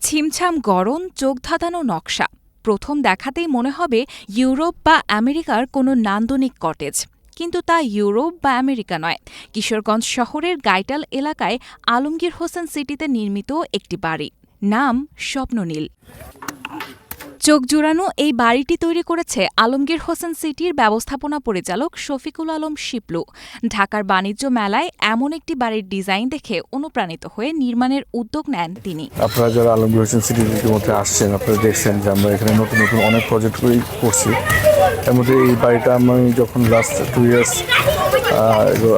ছিমছাম গরম, চোখ ধাঁধানো নকশা। প্রথম দেখাতেই মনে হবে ইউরোপ বা আমেরিকার কোনো নান্দনিক কটেজ। কিন্তু তা ইউরোপ বা আমেরিকা নয়, কিশোরগঞ্জ শহরের গাইটাল এলাকায় আলমগীর হোসেন সিটিতে নির্মিত একটি বাড়ি। নাম স্বপ্ননীল। চোখ জুড়ানো এই বাড়িটি তৈরি করেছে আলমগীর হোসেন সিটির ব্যবস্থাপনা পরিচালক শফিকুল আলম শিপলু। ঢাকার বাণিজ্য মেলায় এমন একটি বাড়ির ডিজাইন দেখে অনুপ্রাণিত হয়ে নির্মাণের উদ্যোগ নেন তিনি। আপনারা যারা আলমগীর হোসেন সিটির মধ্যে আসছেন, আপনারা দেখছেন যে আমরা এখানে নতুন নতুন অনেক প্রজেক্ট করছি। এর মধ্যে এই বাড়িটা আমি যখন লাস্ট 2 ইয়ার্স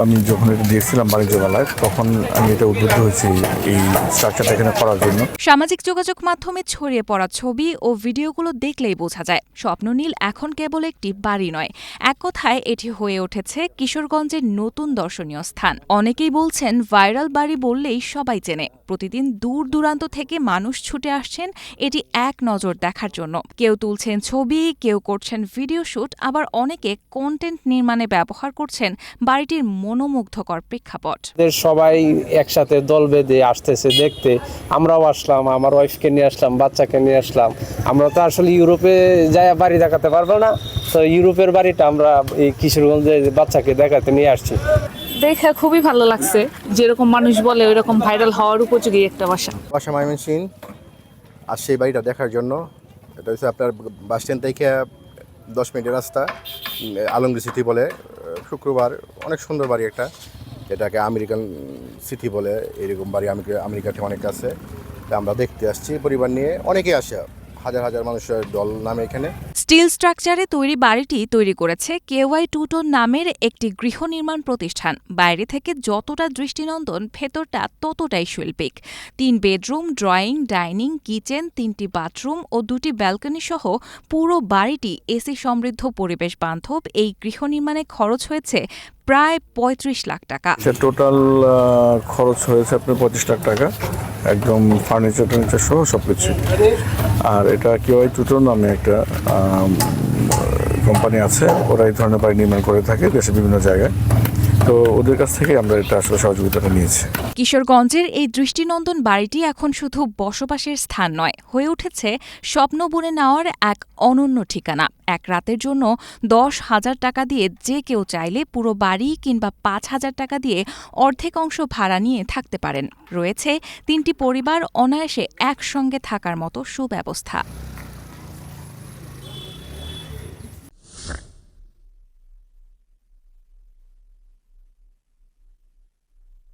আমি যখন এটা দেখছিলাম বাণিজ্য মেলায়, তখন আমি এটা উদ্বুদ্ধ হয়েছি এই স্ট্রাকচারটা এখানে করার জন্য। সামাজিক যোগাযোগ মাধ্যমে ছড়িয়ে পড়া ছবি ও ভিডিওগুলো দেখলেই বোঝা যায় স্বপ্ননীল এখন কেবল একটি বাড়ি নয়, এক কথায় এটি হয়ে উঠেছে কিশোরগঞ্জের নতুন দর্শনীয় স্থান। অনেকেই বলছেন ভাইরাল বাড়ি বললেই সবাই চেনে। প্রতিদিন দূর দূরান্ত থেকে মানুষ ছুটে আসছেন এটি এক নজর দেখার জন্য। কেউ তুলছেন ছবি, কেউ করছেন ভিডিও শুট, আবার অনেকে কন্টেন্ট নির্মাণে ব্যবহার করছেন বাড়িটির মনোমুগ্ধকর প্রেক্ষাপট। সবাই একসাথে দল বেঁধে আসতেছে দেখতে। আমরাও আসলাম, আমার ওয়াইফকে নিয়ে আসলাম, বাচ্চাকে নিয়ে আসলাম। আমরা তো আসলে ইউরোপে যাই বাড়ি দেখাতে পারবো না, তো ইউরোপের বাড়িটা আমরা এই কিশোরগঞ্জে বাচ্চাকে দেখাতে নিয়ে আসছি। দেখে খুবই ভালো লাগছে, যেরকম মানুষ বলে ওইরকম ভাইরাল হওয়ার উপযোগী একটা বাসা। ময়মনসিংহ আর সেই বাড়িটা দেখার জন্য। এটা হচ্ছে আপনার বাস স্ট্যান্ড থেকে 10 মিনিটের রাস্তা, আলমগীর সিটি বলে। শুক্রবার অনেক সুন্দর বাড়ি একটা, এটাকে আমেরিকান সিটি বলে। এরকম বাড়ি আমেরিকাতে অনেক আছে। আমরা দেখতে আসছি পরিবার নিয়ে, অনেকেই আসে, হাজার হাজার মানুষের দল নামে এখানে। স্টিল স্ট্রাকচারে তৈরি বাড়িটি তৈরি করেছে KY টুটোন নামের একটি গৃহ নির্মাণ প্রতিষ্ঠান। বাইরে থেকে যতটা দৃষ্টিনন্দন, ভেতরটা ততটাই শৈল্পিক। 3 বেডরুম, ড্রয়িং, ডাইনিং, কিচেন, 3টি বাথরুম ও 2টি ব্যালকনি সহ পুরো বাড়িটি এসি সমৃদ্ধ, পরিবেশ বান্ধব। এই গৃহ নির্মাণে খরচ হয়েছে প্রায় 35 লাখ টাকা। টোটাল খরচ হয়েছে আপনার 25 লাখ টাকা, একদম ফার্নিচার সহ সবকিছু। আর এটা KY টুটোন নামে একটা কোম্পানি আছে, ওরা এই ধরনের বাড়ি নির্মাণ করে থাকে দেশের বিভিন্ন জায়গায়। তো ওদের কাছ থেকে আমরা এটা আসলে সহযোগিতাটা নিয়েছি। কিশোরগঞ্জের এই দৃষ্টিনন্দন বাড়িটি এখন শুধু বসবাসের স্থান নয়, হয়ে উঠেছে স্বপ্ন বুনে নেওয়ার এক অনন্য ঠিকানা। এক রাতের জন্য 10,000 টাকা দিয়ে যে কেউ চাইলে পুরো বাড়ি কিংবা 5,000 টাকা দিয়ে অর্ধেক অংশ ভাড়া নিয়ে থাকতে পারেন। রয়েছে 3টি পরিবার অনায়াসে একসঙ্গে থাকার মতো সুব্যবস্থা।